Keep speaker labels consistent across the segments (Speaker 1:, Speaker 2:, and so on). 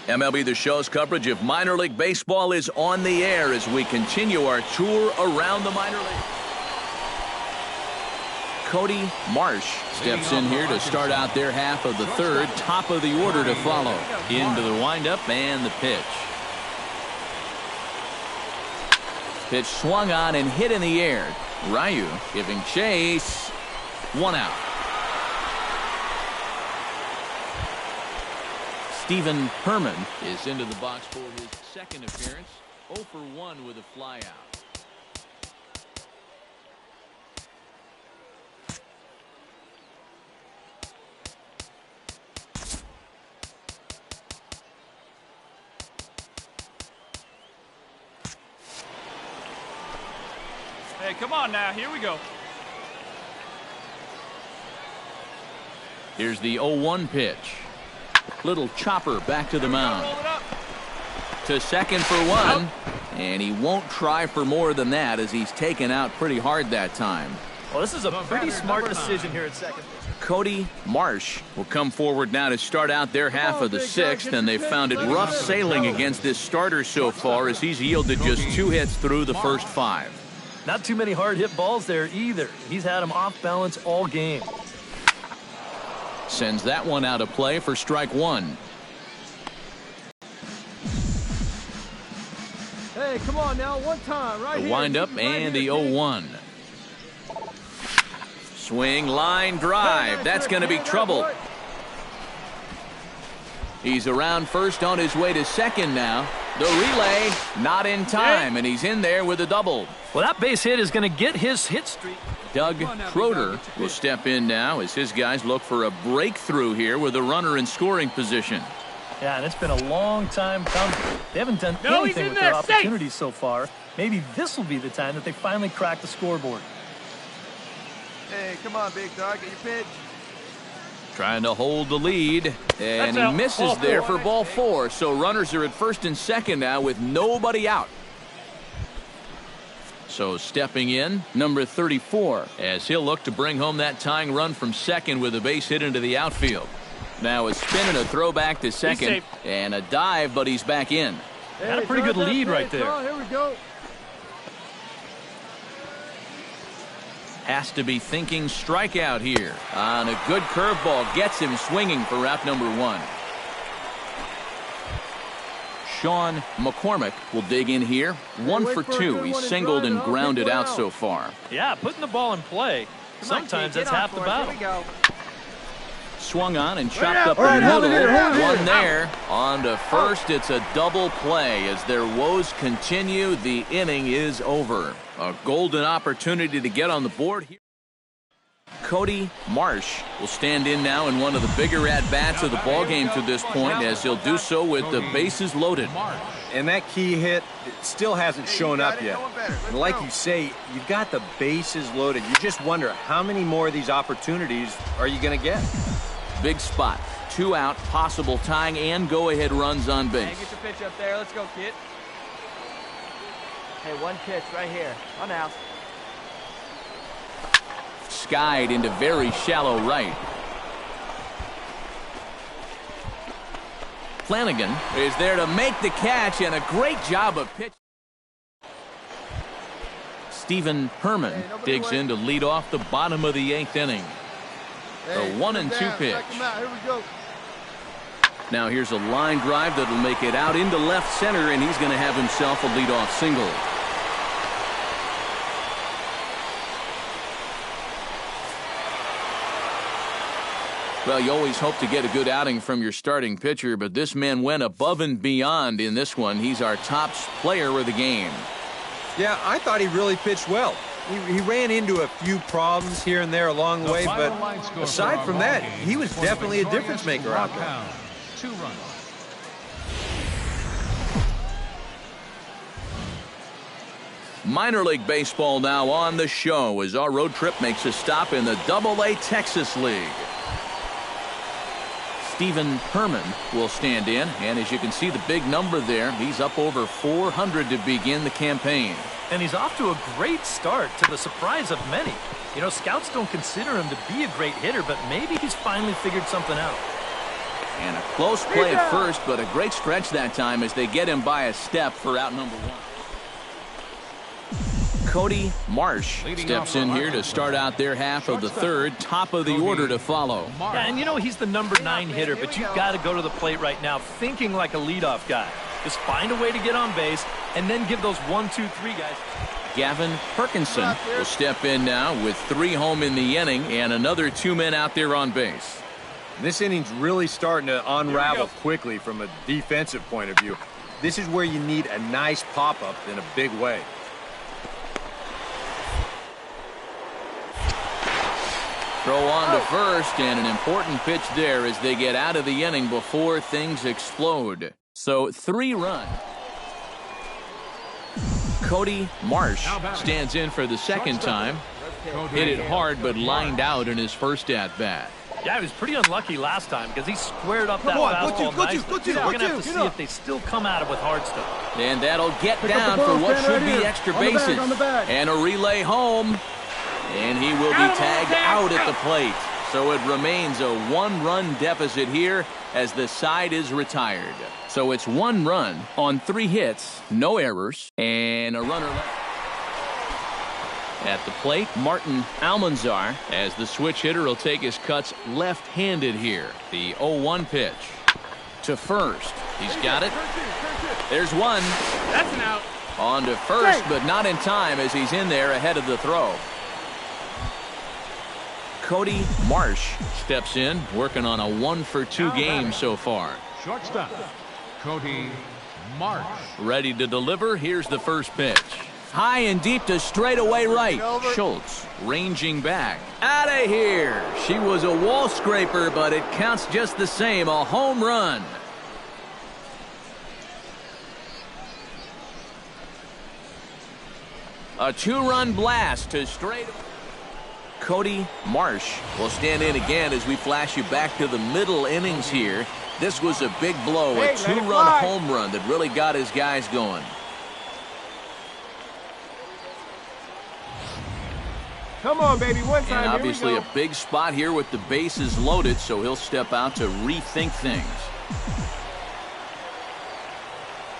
Speaker 1: MLB The Show's coverage of minor league baseball is on the air as we continue our tour around the minor league. Cody Marsh steps in here to start out their half of the third. Top of the order to follow. Into the windup and the pitch. Pitch swung on and hit in the air. Ryu giving chase. 1 out. Stephen Herman is into the box for his second appearance. 0 for 1 with a flyout.
Speaker 2: Hey, come on now. Here we go.
Speaker 1: Here's the 0-1 pitch. Little chopper back to the mound. To second for 1. And he won't try for more than that as he's taken out pretty hard that time.
Speaker 3: Well, this is a pretty smart decision here at second.
Speaker 1: Cody Marsh will come forward now to start out their half of the sixth, and they've found it rough sailing against this starter so far as he's yielded just 2 hits through the first 5.
Speaker 3: Not too many hard hit balls there either. He's had them off balance all game.
Speaker 1: Sends that one out of play for strike 1.
Speaker 4: Hey, come on now, one time, right here.
Speaker 1: The windup and the 0-1. Swing, line, drive. That's going to be trouble. He's around first on his way to second now. The relay not in time, and he's in there with a double.
Speaker 3: Well, that base hit is going to get his hit streak.
Speaker 1: Doug Schroeder will step in now as his guys look for a breakthrough here with a runner in scoring position.
Speaker 3: Yeah, and it's been a long time coming. They haven't done anything with their opportunities so far. Maybe this will be the time that they finally crack the scoreboard.
Speaker 4: Hey, come on, big dog, get your pitch.
Speaker 1: Trying to hold the lead, and he misses there for ball 4. So runners are at first and second now with nobody out. So stepping in, number 34, as he'll look to bring home that tying run from second with a base hit into the outfield. Now a spin and a throw back to second, and a dive, but he's back in.
Speaker 3: Got a pretty good lead right there.
Speaker 4: Here we go.
Speaker 1: Has to be thinking strikeout here. On a good curveball, gets him swinging for route number 1. Sean McCormick will dig in here. 1 for 2. He's singled and grounded out so far.
Speaker 3: Yeah, putting the ball in play. Sometimes that's half the battle.
Speaker 1: Swung on and chopped up the middle. One there. On to first. It's a double play. As their woes continue, the inning is over. A golden opportunity to get on the board here. Cody Marsh will stand in now in one of the bigger at-bats of the ballgame to this point, as he'll do so with the bases loaded.
Speaker 5: And that key hit still hasn't shown up yet. And like you say, you've got the bases loaded. You just wonder how many more of these opportunities are you going to get?
Speaker 1: Big spot. 2 out, possible tying and go-ahead runs on base.
Speaker 4: Hey, get your pitch up there. Let's go, kid. Hey, 1 pitch right here. On out.
Speaker 1: Skied into very shallow right. Flanagan is there to make the catch, and a great job of pitch. Stephen Herman digs in to lead off the bottom of the 8th inning. The 1-2 pitch. Now here's a line drive that'll make it out into left center, and he's going to have himself a leadoff single. Well, you always hope to get a good outing from your starting pitcher, but this man went above and beyond in this one. He's our top player of the game.
Speaker 5: Yeah, I thought he really pitched well. He ran into a few problems here and there along the way, but aside from that, he was definitely a difference maker out there.
Speaker 2: 2 runs.
Speaker 1: Minor League Baseball now on the show as our road trip makes a stop in the Double-A Texas League. Stephen Herman will stand in, and as you can see the big number there, he's up over 400 to begin the campaign.
Speaker 3: And he's off to a great start, to the surprise of many. You know, scouts don't consider him to be a great hitter, but maybe he's finally figured something out.
Speaker 1: And a close play at first, but a great stretch that time as they get him by a step for out number 1. Cody Marsh steps in here to start out their half of the third. Top of the order to follow.
Speaker 3: Yeah, and you know he's the number 9 hitter, but you've got to go to the plate right now thinking like a leadoff guy. Just find a way to get on base and then give those 1, 2, 3 guys.
Speaker 1: Gavin Perkinson will step in now with 3 home in the inning and another 2 men out there on base.
Speaker 5: This inning's really starting to unravel quickly from a defensive point of view. This is where you need a nice pop-up in a big way.
Speaker 1: Throw on to first, and an important pitch there as they get out of the inning before things explode. So 3 run. Cody Marsh stands in for the second time. Hit it hard, but lined out in his first at-bat.
Speaker 3: Yeah, he was pretty unlucky last time because he squared up that fastball nicely. We're going to have to see if they still come at it with hard stuff.
Speaker 1: And that'll get down for what should be extra bases. And a relay home. And he will be tagged out at the plate. So it remains a 1-run deficit here as the side is retired. So it's 1 run on 3 hits, no errors, and a runner left. At the plate, Martin Almanzar, as the switch hitter, will take his cuts left-handed here. The 0-1 pitch to first. He's got it. There's one.
Speaker 2: That's an out.
Speaker 1: On to first, but not in time as he's in there ahead of the throw. Cody Marsh steps in, working on a 1-for-2 game so far.
Speaker 6: Shortstop, Cody Marsh.
Speaker 1: Ready to deliver. Here's the first pitch. High and deep to straightaway right. Schultz ranging back. Out of here. She was a wall scraper, but it counts just the same. A home run. A 2-run blast to straight. Cody Marsh will stand in again as we flash you back to the middle innings here. This was a big blow, a 2-run home run that really got his guys going.
Speaker 4: Come on, baby, one time.
Speaker 1: And obviously a big spot here with the bases loaded, so he'll step out to rethink things.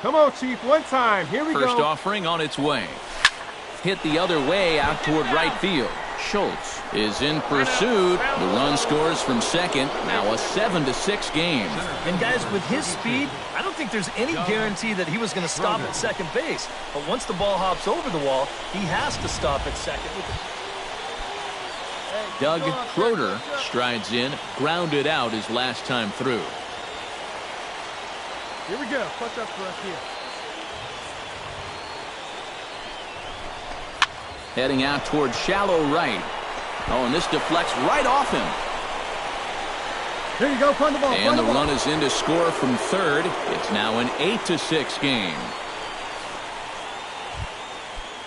Speaker 4: Come on, Chief, one time. Here we go.
Speaker 1: First offering on its way. Hit the other way out toward right field. Schultz is in pursuit. The run scores from second. Now a 7-6 game.
Speaker 3: And guys, with his speed, I don't think there's any guarantee that he was going to stop at second base. But once the ball hops over the wall, he has to stop at second.
Speaker 1: Doug Schroeder strides in, grounded out his last time through.
Speaker 4: Here we go. Push up for us here.
Speaker 1: Heading out toward shallow right. Oh, and this deflects right off him.
Speaker 4: Here you go, punt the ball.
Speaker 1: And the run is in to score from third. It's now an 8-6 game.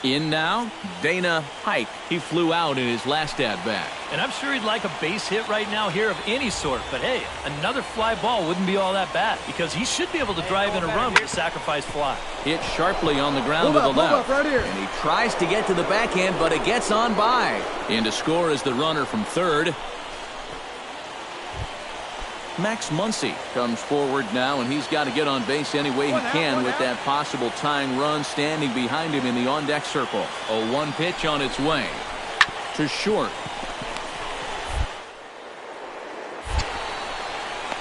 Speaker 1: In now, Dana Pike. He flew out in his last at-bat.
Speaker 3: And I'm sure he'd like a base hit right now here of any sort. But hey, another fly ball wouldn't be all that bad because he should be able to drive in a run with a sacrifice fly.
Speaker 1: Hit sharply on the ground to the left.
Speaker 4: Right here.
Speaker 1: And he tries to get to the backhand, but it gets on by. In to score is the runner from third. Max Muncy comes forward now, and he's got to get on base any way he can with that possible tying run standing behind him in the on-deck circle. A 1 pitch on its way to short.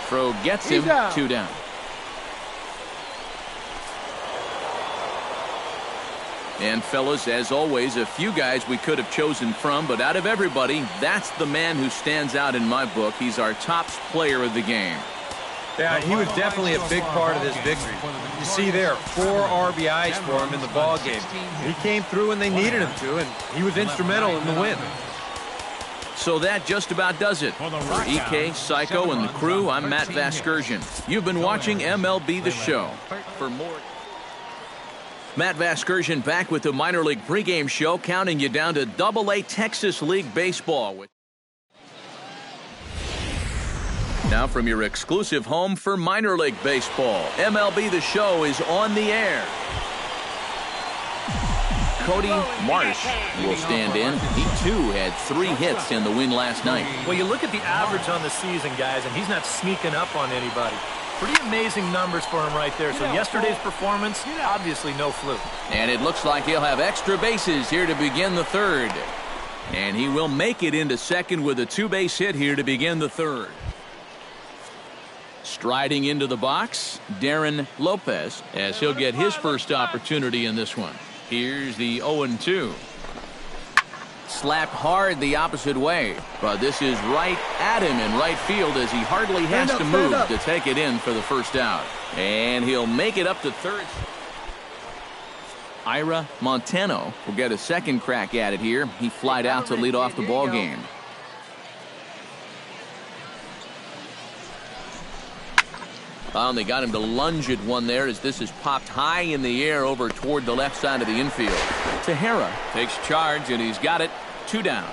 Speaker 1: Throw gets him 2 down. And fellas, as always, a few guys we could have chosen from, but out of everybody, that's the man who stands out in my book. He's our top player of the game.
Speaker 5: Yeah, he was definitely a big part of this victory. You see there, 4 RBIs for him in the ball game. He came through when they needed him to, and he was instrumental in the win.
Speaker 1: So that just about does it. For EK, Psycho, and the crew, I'm Matt Vasgersian. You've been watching MLB The Show. For more... Matt Vasgersian back with the minor league pregame show, counting you down to AA Texas League Baseball. Now from your exclusive home for minor league baseball, MLB The Show is on the air. Cody Marsh will stand in. He, too, had 3 hits in the win last night.
Speaker 3: Well, you look at the average on the season, guys, and he's not sneaking up on anybody. Pretty amazing numbers for him right there. So yesterday's performance, obviously no fluke.
Speaker 1: And it looks like he'll have extra bases here to begin the 3rd. And he will make it into second with a 2-base hit here to begin the 3rd. Striding into the box, Darren Lopez, as he'll get his first opportunity in this one. Here's the 0-2. Slapped hard the opposite way, but this is right at him in right field as he hardly has to move to take it in for the first out. And he'll make it up to third. Ira Montano will get a second crack at it here. He flied out to lead off the ball game. They got him to lunge at one there as this is popped high in the air over toward the left side of the infield. Tejera takes charge, and he's got it. 2 down.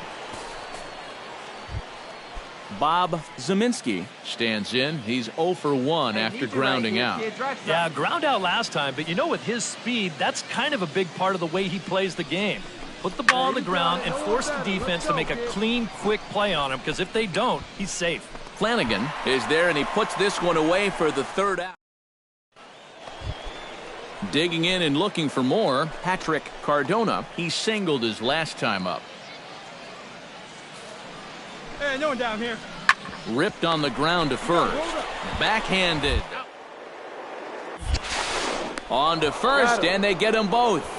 Speaker 1: Bob Zeminski stands in. He's 0 for 1 after grounding out.
Speaker 3: Yeah, ground out last time, but you know, with his speed, that's kind of a big part of the way he plays the game. Put the ball on the ground and force the defense to make a clean, quick play on him, because if they don't, he's safe.
Speaker 1: Flanagan is there, and he puts this one away for the 3rd out. Digging in and looking for more, Patrick Cardona. He singled his last time up.
Speaker 7: Hey, no one down here.
Speaker 1: Ripped on the ground to first. Backhanded. On to first, and they get them both.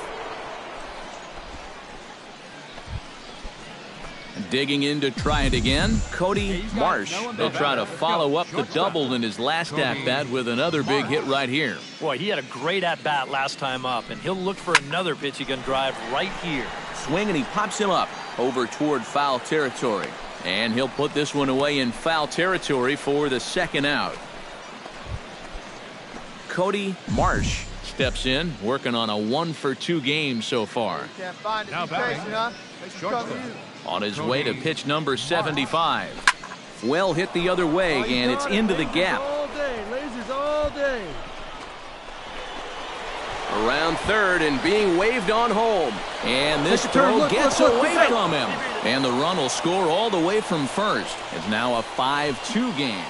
Speaker 1: Digging in to try it again, Cody Marsh. They'll try to follow up the double in his last at-bat with another big hit right here.
Speaker 3: Boy, he had a great at-bat last time up, and he'll look for another pitch he can drive right here.
Speaker 1: Swing, and he pops him up over toward foul territory. And he'll put this one away in foul territory for the 2nd out. Cody Marsh steps in, working on a 1 for 2 game so far.
Speaker 6: Now batting, shortstop.
Speaker 1: On his way to pitch number 75. Well hit the other way, and it's into the gap.
Speaker 7: All day, lasers all day.
Speaker 1: Around third and being waved on home. And this throw gets away from him. And the run will score all the way from first. It's now a 5-2 game.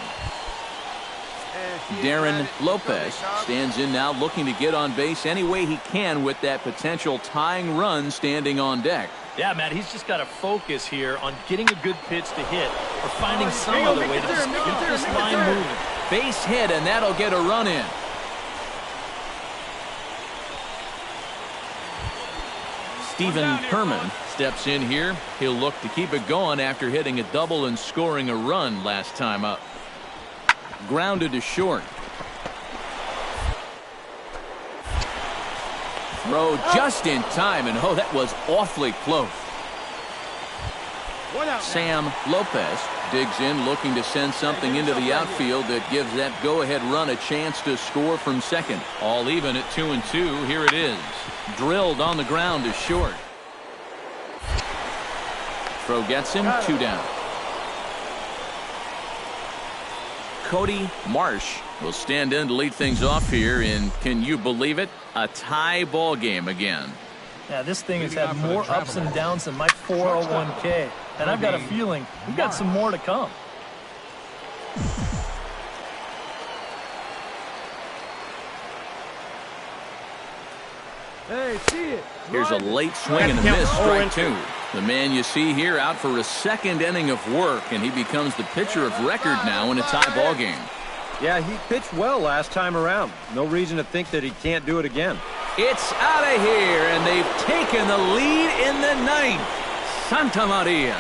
Speaker 1: Darren Lopez stands in now, looking to get on base any way he can with that potential tying run standing on deck.
Speaker 3: Yeah, Matt, he's just got to focus here on getting a good pitch to hit or finding some other way to just keep this line moving.
Speaker 1: Base hit, and that'll get a run in. Stephen Herman steps in here. He'll look to keep it going after hitting a double and scoring a run last time up. Grounded to short. Throw just in time, and oh, that was awfully close. Sam Lopez digs in, looking to send something into the outfield that gives that go-ahead run a chance to score from second. All even at 2-2. Here it is. Drilled on the ground to short. Throw gets him. 2 down. Cody Marsh will stand in to lead things off here, and can you believe it? A tie ball game again.
Speaker 3: Yeah, this thing has had more ups and downs than my 401k, and I've got a feeling we've got some more to come.
Speaker 7: Hey, see it.
Speaker 1: Here's a late swing and a miss, strike 2. The man you see here out for a 2nd inning of work, and he becomes the pitcher of record now in a tie ball game.
Speaker 5: Yeah, he pitched well last time around. No reason to think that he can't do it again.
Speaker 1: It's out of here, and they've taken the lead in the 9th. Santa Maria.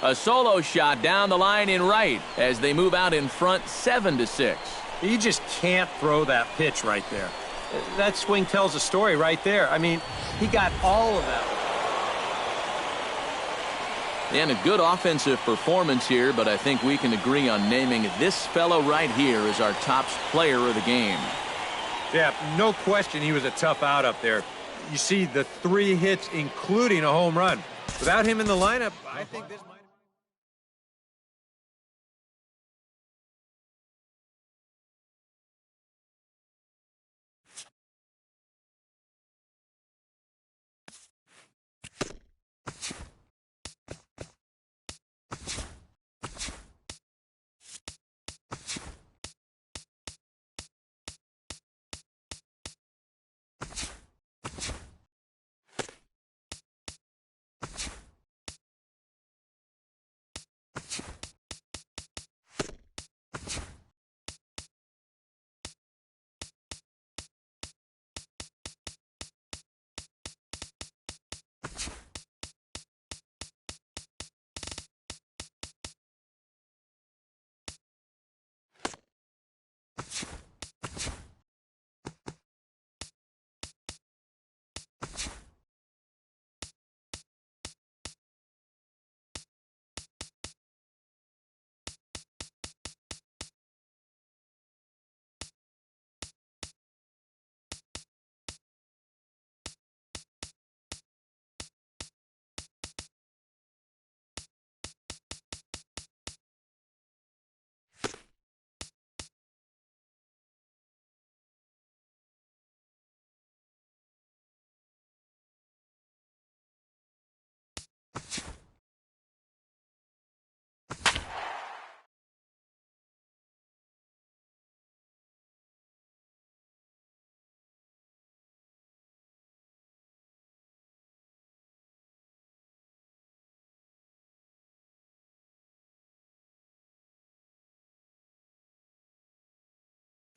Speaker 1: A solo shot down the line in right as they move out in front 7-6.
Speaker 5: You just can't throw that pitch right there. That swing tells a story right there. I mean, he got all of that.
Speaker 1: And a good offensive performance here, but I think we can agree on naming this fellow right here as our top player of the game.
Speaker 5: Yeah, no question he was a tough out up there. You see the 3 hits, including a home run. Without him in the lineup, I think this might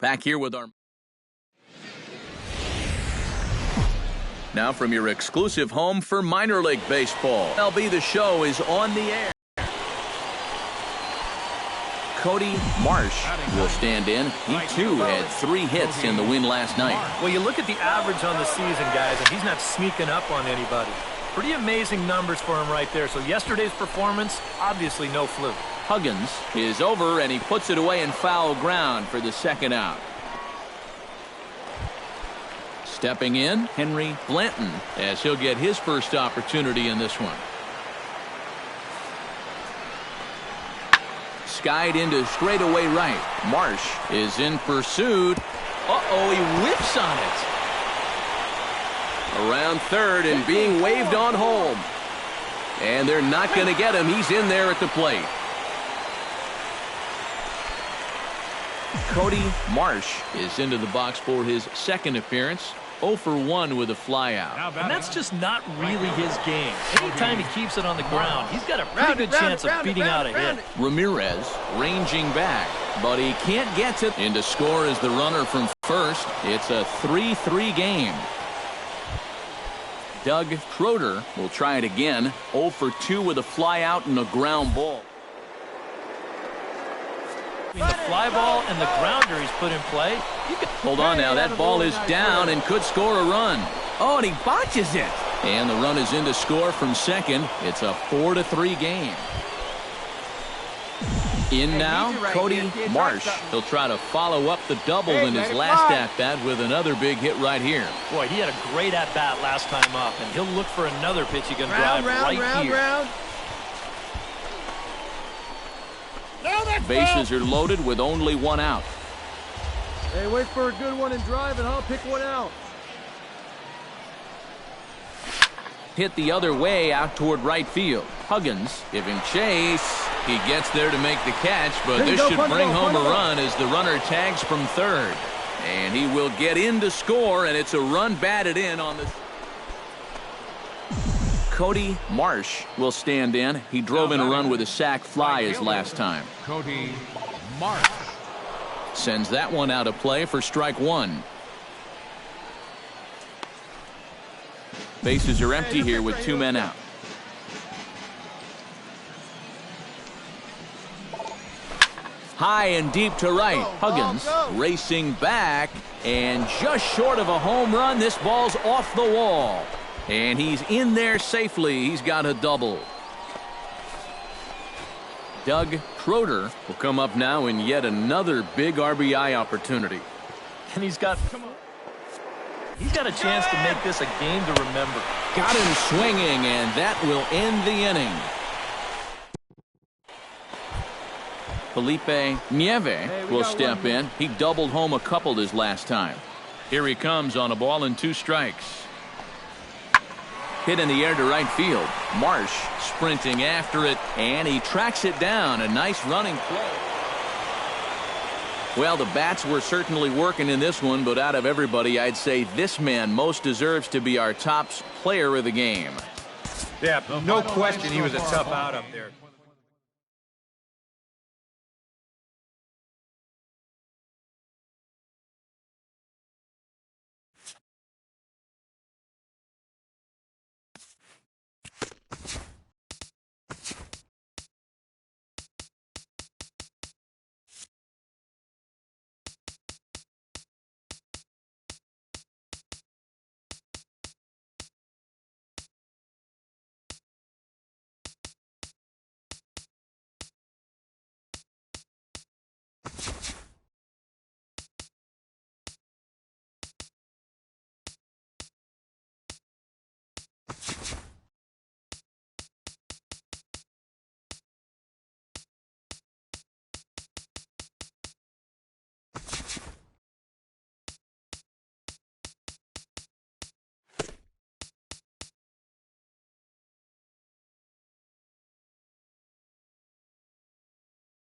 Speaker 1: Back here with our... Now from your exclusive home for minor league baseball, MLB The Show is on the air. Cody Marsh will stand in. He, too, had 3 hits in the win last night.
Speaker 3: Well, you look at the average on the season, guys, and he's not sneaking up on anybody. Pretty amazing numbers for him right there. So yesterday's performance, obviously no fluke.
Speaker 1: Huggins is over, and he puts it away in foul ground for the second out. Stepping in, Henry Blanton, as he'll get his first opportunity in this one. Skied into straightaway right. Marsh is in pursuit. Uh-oh, he whips on it. Around third and being waved on home. And they're not going to get him. He's in there at the plate. Cody Marsh is into the box for his second appearance. 0 for 1 with a flyout.
Speaker 3: And that's just not really his game. Anytime he keeps it on the ground, he's got a pretty good chance of beating out a hit.
Speaker 1: Ramirez ranging back, but he can't get to in to score as the runner from first. It's a 3-3 game. Doug Schroeder will try it again. 0 for 2 with a flyout and a ground ball.
Speaker 3: Between the fly ball and the grounder he's put in play.
Speaker 1: Hold on now, that ball is down and could score a run. Oh, and he botches it. And the run is in to score from second. It's a 4-3 game. In now, Cody Marsh. He'll try to follow up the double in his last at-bat with another big hit right here.
Speaker 3: Boy, he had a great at-bat last time up, and he'll look for another pitch he can drive right here.
Speaker 1: Bases are loaded with only 1 out.
Speaker 7: Hey, wait for a good one and drive, and I'll pick one out.
Speaker 1: Hit the other way out toward right field. Huggins giving chase. He gets there to make the catch, but this should bring home a run as the runner tags from third. And he will get in to score, and it's a run batted in on the... Cody Marsh will stand in. He drove in a run with a sac fly his last time.
Speaker 6: Cody Marsh
Speaker 1: sends that one out of play for strike 1. Bases are empty here with 2 men out. High and deep to right. Huggins racing back, and just short of a home run. This ball's off the wall. And he's in there safely. He's got a double. Doug Schroeder will come up now in yet another big RBI opportunity.
Speaker 3: And he's got a chance to make this a game to remember.
Speaker 1: Got him swinging, and that will end the inning. Felipe Nieve will step in. He doubled home a couple his last time. Here he comes on a ball and 2 strikes. Hit in the air to right field. Marsh sprinting after it, and he tracks it down. A nice running play. Well, the bats were certainly working in this one, but out of everybody, I'd say this man most deserves to be our top player of the game.
Speaker 5: Yeah, no question he was a tough out up there.